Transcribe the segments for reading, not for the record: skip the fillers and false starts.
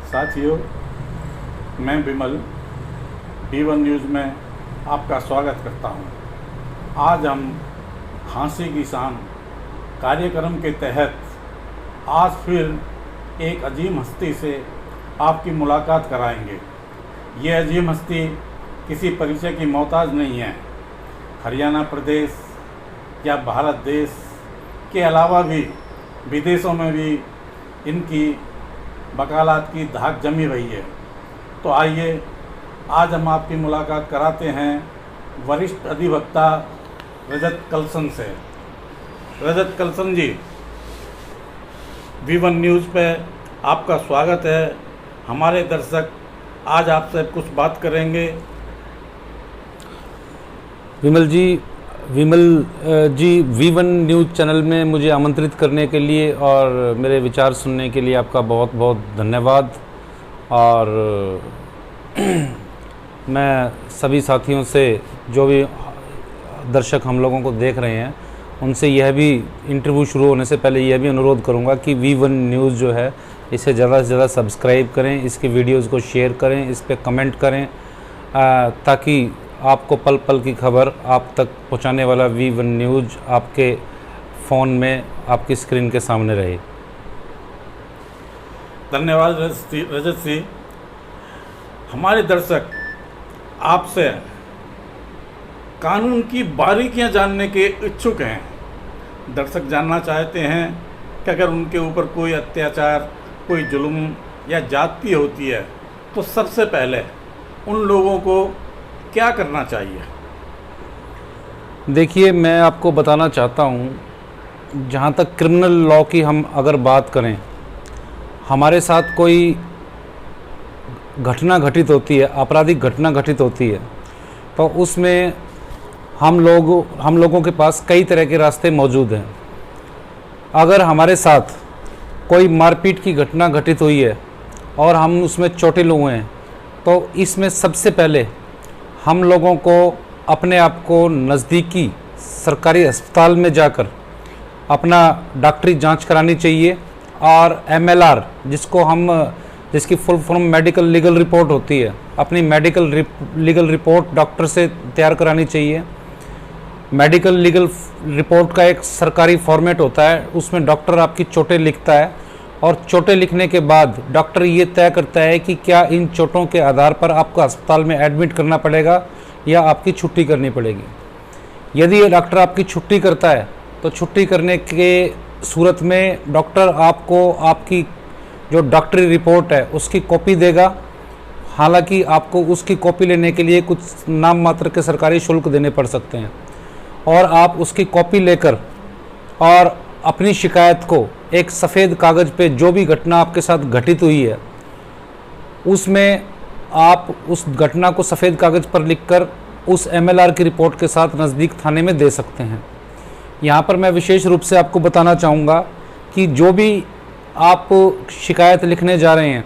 साथियों, मैं विमल V1 news में आपका स्वागत करता हूं। आज हम खांसी की शान कार्यक्रम के तहत आज फिर एक अजीम हस्ती से आपकी मुलाकात कराएंगे। ये अजीम हस्ती किसी परिचय की मोहताज नहीं है। हरियाणा प्रदेश या भारत देश के अलावा भी विदेशों में भी इनकी वकालत की धाक जमी रही है। तो आइए आज हम आपकी मुलाकात कराते हैं वरिष्ठ अधिवक्ता रजत कलसन से। रजत कलसन जी, V1 न्यूज़ पे आपका स्वागत है। हमारे दर्शक आज आपसे कुछ बात करेंगे। विमल जी V1 न्यूज़ चैनल में मुझे आमंत्रित करने के लिए और मेरे विचार सुनने के लिए आपका बहुत बहुत धन्यवाद। और मैं सभी साथियों से, जो भी दर्शक हम लोगों को देख रहे हैं, उनसे यह भी इंटरव्यू शुरू होने से पहले यह भी अनुरोध करूंगा कि V1 न्यूज़ जो है इसे ज़्यादा से ज़्यादा सब्सक्राइब करें, इसकी वीडियोज़ को शेयर करें, इस पर कमेंट करें, ताकि आपको पल पल की खबर आप तक पहुंचाने वाला V1 न्यूज़ आपके फ़ोन में, आपकी स्क्रीन के सामने रहे। धन्यवाद रजत जी। हमारे दर्शक आपसे कानून की बारीकियां जानने के इच्छुक हैं। दर्शक जानना चाहते हैं कि अगर उनके ऊपर कोई अत्याचार, कोई जुल्म या ज्यादती होती है तो सबसे पहले उन लोगों को क्या करना चाहिए? देखिए, मैं आपको बताना चाहता हूँ, जहाँ तक क्रिमिनल लॉ की हम अगर बात करें, हमारे साथ कोई घटना घटित होती है, आपराधिक घटना घटित होती है, तो उसमें हम लोगों के पास कई तरह के रास्ते मौजूद हैं। अगर हमारे साथ कोई मारपीट की घटना घटित हुई है और हम उसमें चोटिल हुए हैं, तो इसमें सबसे पहले हम लोगों को अपने आप को नज़दीकी सरकारी अस्पताल में जाकर अपना डॉक्टरी जांच करानी चाहिए। और MLR, जिसकी full form medical legal report होती है, अपनी मेडिकल लीगल रिपोर्ट डॉक्टर से तैयार करानी चाहिए। मेडिकल लीगल रिपोर्ट का एक सरकारी फॉर्मेट होता है, उसमें डॉक्टर आपकी चोटें लिखता है और चोटें लिखने के बाद डॉक्टर ये तय करता है कि क्या इन चोटों के आधार पर आपको अस्पताल में एडमिट करना पड़ेगा या आपकी छुट्टी करनी पड़ेगी। यदि ये डॉक्टर आपकी छुट्टी करता है तो छुट्टी करने के सूरत में डॉक्टर आपको आपकी जो डॉक्टरी रिपोर्ट है उसकी कॉपी देगा। हालांकि आपको उसकी कॉपी लेने के लिए कुछ नाम मात्र के सरकारी शुल्क देने पड़ सकते हैं, और आप उसकी कॉपी लेकर और अपनी शिकायत को एक सफ़ेद कागज़ पे, जो भी घटना आपके साथ घटित हुई है उसमें आप उस घटना को सफ़ेद कागज़ पर लिखकर उस MLR की रिपोर्ट के साथ नज़दीक थाने में दे सकते हैं। यहाँ पर मैं विशेष रूप से आपको बताना चाहूँगा कि जो भी आप शिकायत लिखने जा रहे हैं,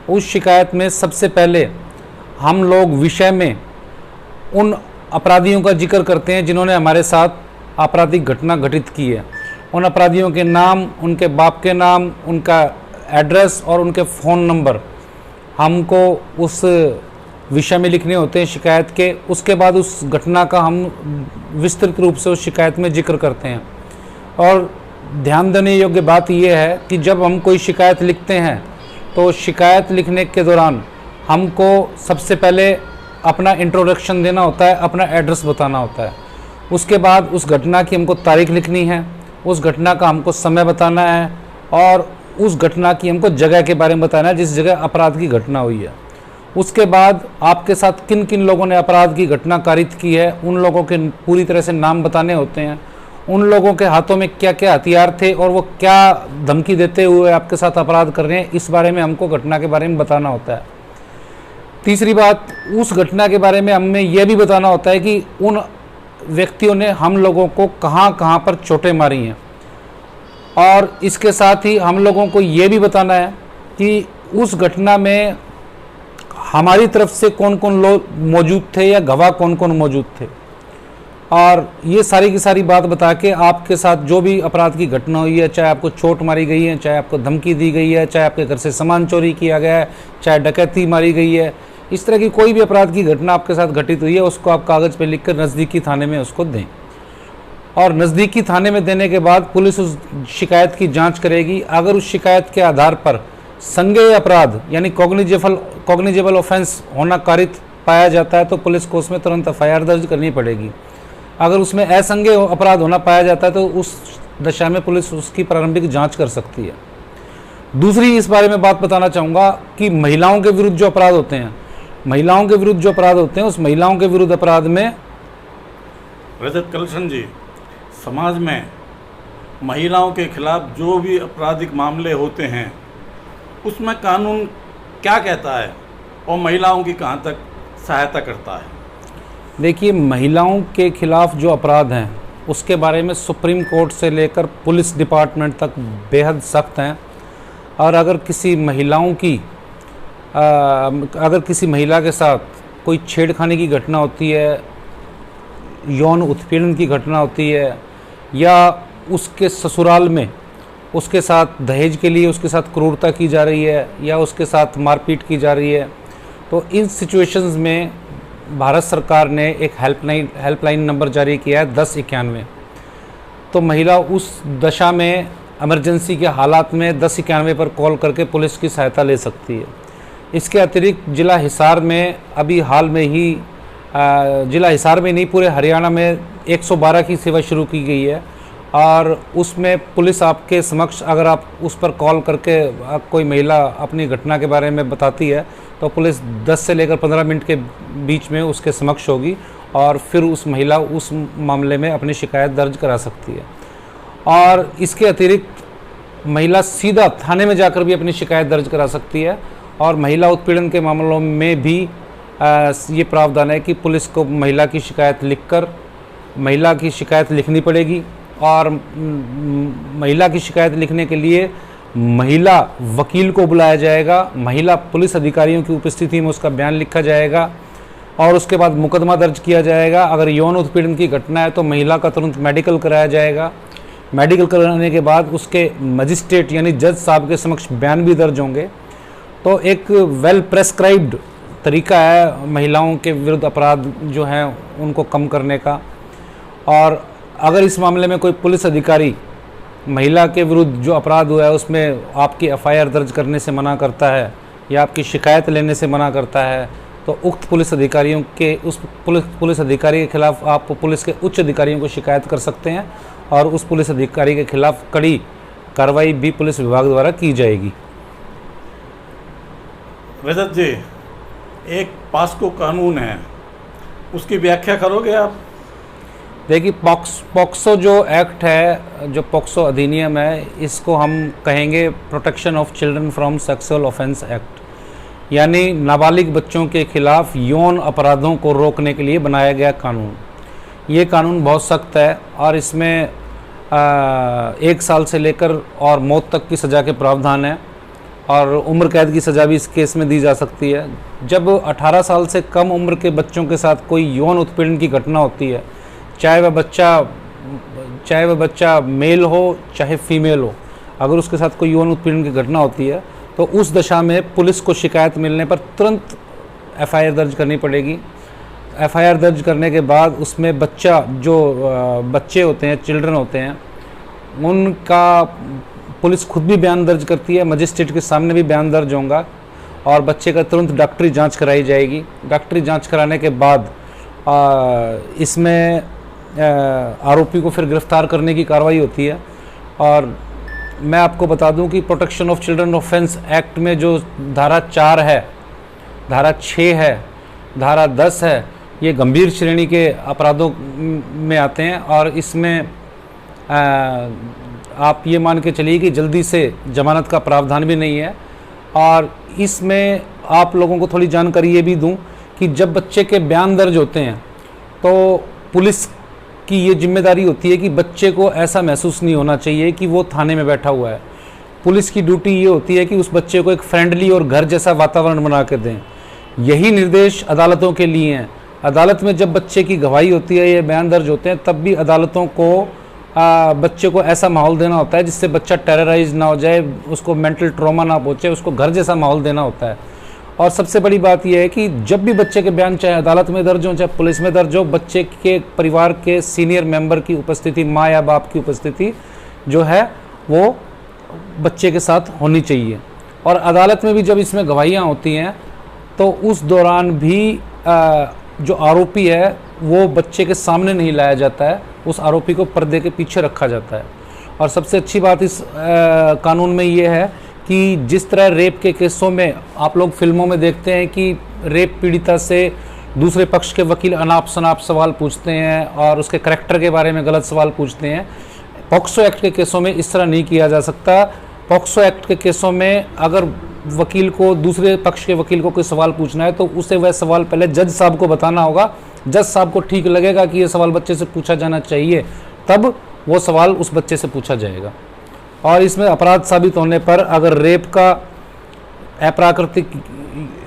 उस शिकायत में सबसे पहले हम लोग विषय में उन अपराधियों का जिक्र करते हैं जिन्होंने हमारे साथ आपराधिक घटना घटित की है। उन अपराधियों के नाम, उनके बाप के नाम, उनका एड्रेस और उनके फ़ोन नंबर हमको उस विषय में लिखने होते हैं शिकायत के। उसके बाद उस घटना का हम विस्तृत रूप से उस शिकायत में जिक्र करते हैं। और ध्यान देने योग्य बात यह है कि जब हम कोई शिकायत लिखते हैं तो शिकायत लिखने के दौरान हमको सबसे पहले अपना इंट्रोडक्शन देना होता है, अपना एड्रेस बताना होता है। उसके बाद उस घटना की हमको तारीख लिखनी है, उस घटना का हमको समय बताना है और उस घटना की हमको जगह के बारे में बताना है जिस जगह अपराध की घटना हुई है। उसके बाद आपके साथ किन किन लोगों ने अपराध की घटना कारित की है, उन लोगों के पूरी तरह से नाम बताने होते हैं। उन लोगों के हाथों में क्या क्या हथियार थे और वो क्या धमकी देते हुए आपके साथ अपराध कर रहे हैं, इस बारे में हमको घटना के बारे में बताना होता है। तीसरी बात, उस घटना के बारे में हमें यह भी बताना होता है कि उन व्यक्तियों ने हम लोगों को कहाँ कहाँ पर चोटें मारी हैं। और इसके साथ ही हम लोगों को ये भी बताना है कि उस घटना में हमारी तरफ से कौन कौन लोग मौजूद थे या गवाह कौन कौन मौजूद थे। और ये सारी की सारी बात बता के आपके साथ जो भी अपराध की घटना हुई है, चाहे आपको चोट मारी गई है, चाहे आपको धमकी दी गई है, चाहे आपके घर से सामान चोरी किया गया है, चाहे डकैती मारी गई है, इस तरह की कोई भी अपराध की घटना आपके साथ घटित हुई है, उसको आप कागज़ पे लिखकर नज़दीकी थाने में उसको दें। और नज़दीकी थाने में देने के बाद पुलिस उस शिकायत की जांच करेगी। अगर उस शिकायत के आधार पर संज्ञेय अपराध यानी कॉग्निजेबल ऑफेंस होना कारित पाया जाता है तो पुलिस को उसमें तुरंत एफआईआर दर्ज करनी पड़ेगी। अगर उसमें असंज्ञेय अपराध होना पाया जाता है तो उस दशा में पुलिस उसकी प्रारंभिक जांच कर सकती है। दूसरी इस बारे में बात बताना चाहूँगा कि महिलाओं के विरुद्ध जो अपराध होते हैं, उस महिलाओं के विरुद्ध अपराध में रजत कलशन जी, समाज में महिलाओं के खिलाफ जो भी आपराधिक मामले होते हैं उसमें कानून क्या कहता है और महिलाओं की कहाँ तक सहायता करता है? देखिए, महिलाओं के खिलाफ जो अपराध हैं उसके बारे में सुप्रीम कोर्ट से लेकर पुलिस डिपार्टमेंट तक बेहद सख्त हैं। और अगर किसी महिला के साथ कोई छेड़खानी की घटना होती है, यौन उत्पीड़न की घटना होती है, या उसके ससुराल में उसके साथ दहेज के लिए उसके साथ क्रूरता की जा रही है या उसके साथ मारपीट की जा रही है, तो इन सिचुएशंस में भारत सरकार ने एक हेल्पलाइन नंबर जारी किया है 1091। तो महिला उस दशा में इमरजेंसी के हालात में 1091 पर कॉल करके पुलिस की सहायता ले सकती है। इसके अतिरिक्त जिला हिसार में अभी हाल में ही जिला हिसार में नहीं, पूरे हरियाणा में 112 की सेवा शुरू की गई है। और उसमें पुलिस आपके समक्ष, अगर आप उस पर कॉल करके कोई महिला अपनी घटना के बारे में बताती है तो पुलिस 10 से लेकर 15 मिनट के बीच में उसके समक्ष होगी और फिर उस महिला उस मामले में अपनी शिकायत दर्ज करा सकती है। और इसके अतिरिक्त महिला सीधा थाने में जाकर भी अपनी शिकायत दर्ज करा सकती है। और महिला उत्पीड़न के मामलों में भी ये प्रावधान है कि पुलिस को महिला की शिकायत लिखनी पड़ेगी। और महिला की शिकायत लिखने के लिए महिला वकील को बुलाया जाएगा, महिला पुलिस अधिकारियों की उपस्थिति में उसका बयान लिखा जाएगा और उसके बाद मुकदमा दर्ज किया जाएगा। अगर यौन उत्पीड़न की घटना है तो महिला का तुरंत मेडिकल कराया जाएगा। मेडिकल कराने के बाद उसके मजिस्ट्रेट यानी जज साहब के समक्ष बयान भी दर्ज होंगे। तो एक वेल प्रेस्क्राइब्ड तरीका है महिलाओं के विरुद्ध अपराध जो हैं उनको कम करने का। और अगर इस मामले में कोई पुलिस अधिकारी महिला के विरुद्ध जो अपराध हुआ है उसमें आपकी एफआईआर दर्ज करने से मना करता है या आपकी शिकायत लेने से मना करता है तो उक्त पुलिस अधिकारियों के उस पुलिस अधिकारी के खिलाफ आप पुलिस के उच्च अधिकारियों को शिकायत कर सकते हैं और उस पुलिस अधिकारी के खिलाफ कड़ी कार्रवाई भी पुलिस विभाग द्वारा की जाएगी। रजत जी, एक पास्को कानून है, उसकी व्याख्या करोगे आप? देखिए, पॉक्सो जो एक्ट है, जो पॉक्सो अधिनियम है, इसको हम कहेंगे protection of children from sexual offence act, यानी नाबालिग बच्चों के खिलाफ यौन अपराधों को रोकने के लिए बनाया गया कानून। ये कानून बहुत सख्त है और इसमें 1 साल से लेकर और मौत तक की सज़ा के प्रावधान है और उम्र कैद की सज़ा भी इस केस में दी जा सकती है। जब 18 साल से कम उम्र के बच्चों के साथ कोई यौन उत्पीड़न की घटना होती है, चाहे वह बच्चा मेल हो चाहे फीमेल हो, अगर उसके साथ कोई यौन उत्पीड़न की घटना होती है तो उस दशा में पुलिस को शिकायत मिलने पर तुरंत एफआईआर दर्ज करनी पड़ेगी। एफआईआर दर्ज करने के बाद उसमें बच्चे होते हैं, चिल्ड्रन होते हैं, उनका पुलिस खुद भी बयान दर्ज करती है, मजिस्ट्रेट के सामने भी बयान दर्ज होगा और बच्चे का तुरंत डॉक्टरी जांच कराई जाएगी। डॉक्टरी जांच कराने के बाद इसमें आरोपी को फिर गिरफ्तार करने की कार्रवाई होती है। और मैं आपको बता दूं कि protection of children offence act में जो धारा 4 है, धारा 6 है, धारा 10 है, ये गंभीर श्रेणी के अपराधों में आते हैं और इसमें आप ये मान के चलिए कि जल्दी से जमानत का प्रावधान भी नहीं है। और इसमें आप लोगों को थोड़ी जानकारी ये भी दूं कि जब बच्चे के बयान दर्ज होते हैं तो पुलिस की ये जिम्मेदारी होती है कि बच्चे को ऐसा महसूस नहीं होना चाहिए कि वो थाने में बैठा हुआ है। पुलिस की ड्यूटी ये होती है कि उस बच्चे को एक फ्रेंडली और घर जैसा वातावरण बना कर दें। यही निर्देश अदालतों के लिए हैं। अदालत में जब बच्चे की गवाही होती है या बयान दर्ज होते हैं, तब भी अदालतों को बच्चे को ऐसा माहौल देना होता है जिससे बच्चा टेरराइज ना हो जाए, उसको मेंटल ट्रॉमा ना पहुँचे, उसको घर जैसा माहौल देना होता है। और सबसे बड़ी बात यह है कि जब भी बच्चे के बयान चाहे अदालत में दर्ज हो चाहे पुलिस में दर्ज हो, बच्चे के परिवार के सीनियर मेंबर की उपस्थिति, माँ या बाप की उपस्थिति जो है वो बच्चे के साथ होनी चाहिए। और अदालत में भी जब इसमें गवाहियाँ होती हैं तो उस दौरान भी जो आरोपी है वो बच्चे के सामने नहीं लाया जाता है, उस आरोपी को पर्दे के पीछे रखा जाता है। और सबसे अच्छी बात इस कानून में ये है कि जिस तरह रेप के केसों में आप लोग फिल्मों में देखते हैं कि रेप पीड़िता से दूसरे पक्ष के वकील अनाप शनाप सवाल पूछते हैं और उसके करैक्टर के बारे में गलत सवाल पूछते हैं, पॉक्सो एक्ट के केसों में इस तरह नहीं किया जा सकता। पॉक्सो एक्ट के केसों में अगर वकील को दूसरे पक्ष के वकील को कोई सवाल पूछना है तो उसे वह सवाल पहले जज साहब को बताना होगा। जज साहब को ठीक लगेगा कि ये सवाल बच्चे से पूछा जाना चाहिए, तब वो सवाल उस बच्चे से पूछा जाएगा। और इसमें अपराध साबित होने पर अगर रेप का, अप्राकृतिक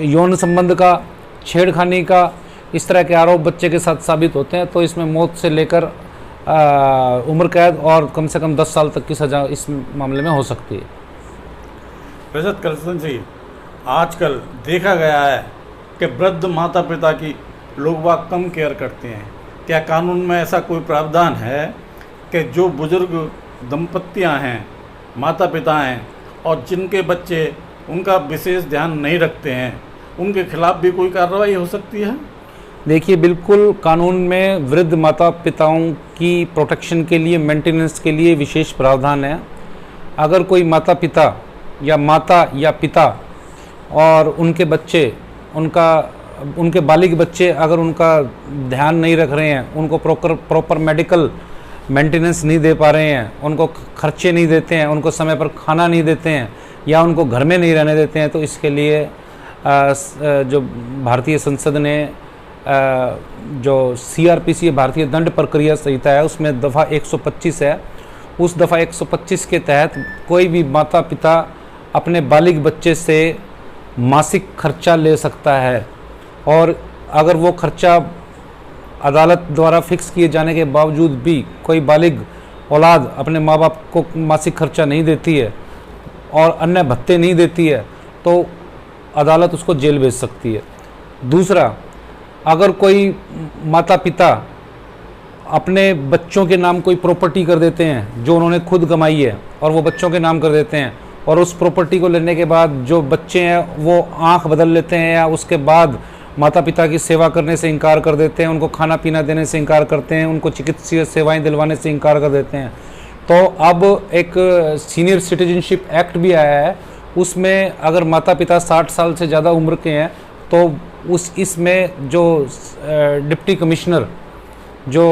यौन संबंध का, छेड़खानी का, इस तरह के आरोप बच्चे के साथ साबित होते हैं तो इसमें मौत से लेकर उम्र कैद और कम से कम 10 साल तक की सज़ा इस मामले में हो सकती है। रजत कलसन जी, आजकल देखा गया है कि वृद्ध माता पिता की लोग वाग कम केयर करते हैं। क्या कानून में ऐसा कोई प्रावधान है कि जो बुजुर्ग दंपतियां हैं, माता पिता हैं और जिनके बच्चे उनका विशेष ध्यान नहीं रखते हैं, उनके खिलाफ भी कोई कार्रवाई हो सकती है? देखिए, बिल्कुल कानून में वृद्ध माता पिताओं की प्रोटेक्शन के लिए, मेंटेनेंस के लिए विशेष प्रावधान है। अगर कोई माता पिता या माता या पिता और उनके बच्चे, उनके बालिग बच्चे अगर उनका ध्यान नहीं रख रहे हैं, उनको प्रॉपर मेडिकल मेंटेनेंस नहीं दे पा रहे हैं, उनको खर्चे नहीं देते हैं, उनको समय पर खाना नहीं देते हैं या उनको घर में नहीं रहने देते हैं, तो इसके लिए जो भारतीय संसद ने जो CRPC भारतीय दंड प्रक्रिया संहिता है उसमें दफ़ा 125 है, उस दफ़ा 125 के तहत कोई भी माता पिता अपने बालिग बच्चे से मासिक खर्चा ले सकता है। और अगर वो खर्चा अदालत द्वारा फिक्स किए जाने के बावजूद भी कोई बालिग औलाद अपने माँ बाप को मासिक खर्चा नहीं देती है और अन्य भत्ते नहीं देती है तो अदालत उसको जेल भेज सकती है। दूसरा, अगर कोई माता पिता अपने बच्चों के नाम कोई प्रॉपर्टी कर देते हैं जो उन्होंने खुद कमाई है और वो बच्चों के नाम कर देते हैं और उस प्रॉपर्टी को लेने के बाद जो बच्चे हैं वो आंख बदल लेते हैं या उसके बाद माता पिता की सेवा करने से इनकार कर देते हैं, उनको खाना पीना देने से इनकार करते हैं, उनको चिकित्सीय सेवाएं दिलवाने से इनकार कर देते हैं, तो अब एक सीनियर सिटीजनशिप एक्ट भी आया है। उसमें अगर माता पिता 60 साल से ज़्यादा उम्र के हैं तो इसमें जो डिप्टी कमिश्नर जो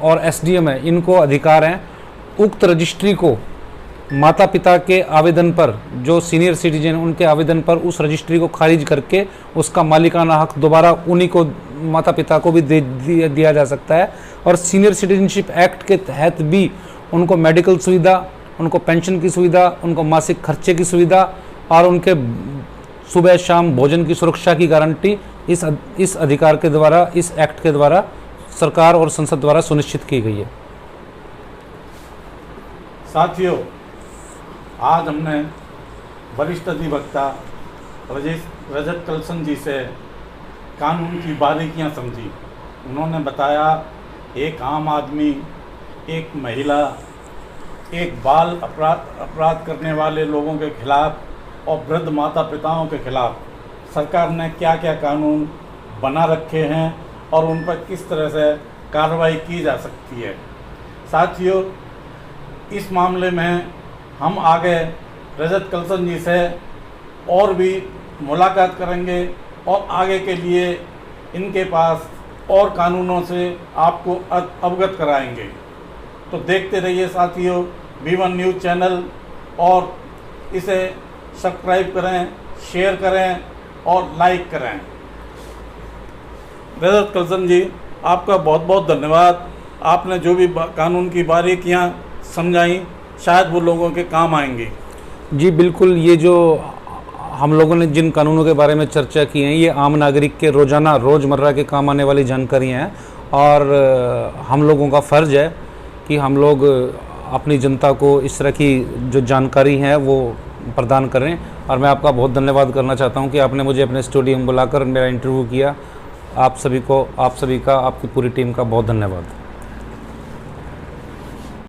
और SDM है, इनको अधिकार हैं उक्त रजिस्ट्री को माता पिता के आवेदन पर, जो सीनियर सिटीजन उनके आवेदन पर उस रजिस्ट्री को खारिज करके उसका मालिकाना हक दोबारा उन्हीं को, माता पिता को भी दिया जा सकता है। और सीनियर सिटीजनशिप एक्ट के तहत भी उनको मेडिकल सुविधा, उनको पेंशन की सुविधा, उनको मासिक खर्चे की सुविधा और उनके सुबह शाम भोजन की सुरक्षा की गारंटी इस अधिकार के द्वारा, इस एक्ट के द्वारा सरकार और संसद द्वारा सुनिश्चित की गई है। साथियों, आज हमने वरिष्ठ अधिवक्ता रजत कलसन जी से कानून की बारीकियां समझी। उन्होंने बताया एक आम आदमी, एक महिला, एक बाल अपराध करने वाले लोगों के खिलाफ और वृद्ध माता पिताओं के खिलाफ सरकार ने क्या क्या कानून बना रखे हैं और उन पर किस तरह से कार्रवाई की जा सकती है। साथियों, इस मामले में हम आगे रजत कलसन जी से और भी मुलाकात करेंगे और आगे के लिए इनके पास और कानूनों से आपको अवगत कराएंगे। तो देखते रहिए साथियों V1 न्यूज़ चैनल और इसे सब्सक्राइब करें, शेयर करें और लाइक करें। रजत कलसन जी, आपका बहुत बहुत धन्यवाद। आपने जो भी कानून की बारीकियां समझाई शायद वो लोगों के काम आएंगी। जी बिल्कुल, ये जो हम लोगों ने जिन कानूनों के बारे में चर्चा की है, ये आम नागरिक के रोज़ाना रोज़मर्रा के काम आने वाली जानकारियाँ हैं और हम लोगों का फ़र्ज़ है कि हम लोग अपनी जनता को इस तरह की जो जानकारी है वो प्रदान करें। और मैं आपका बहुत धन्यवाद करना चाहता हूं कि आपने मुझे अपने स्टूडियो में बुलाकर मेरा इंटरव्यू किया। आप सभी का, आपकी पूरी टीम का बहुत धन्यवाद।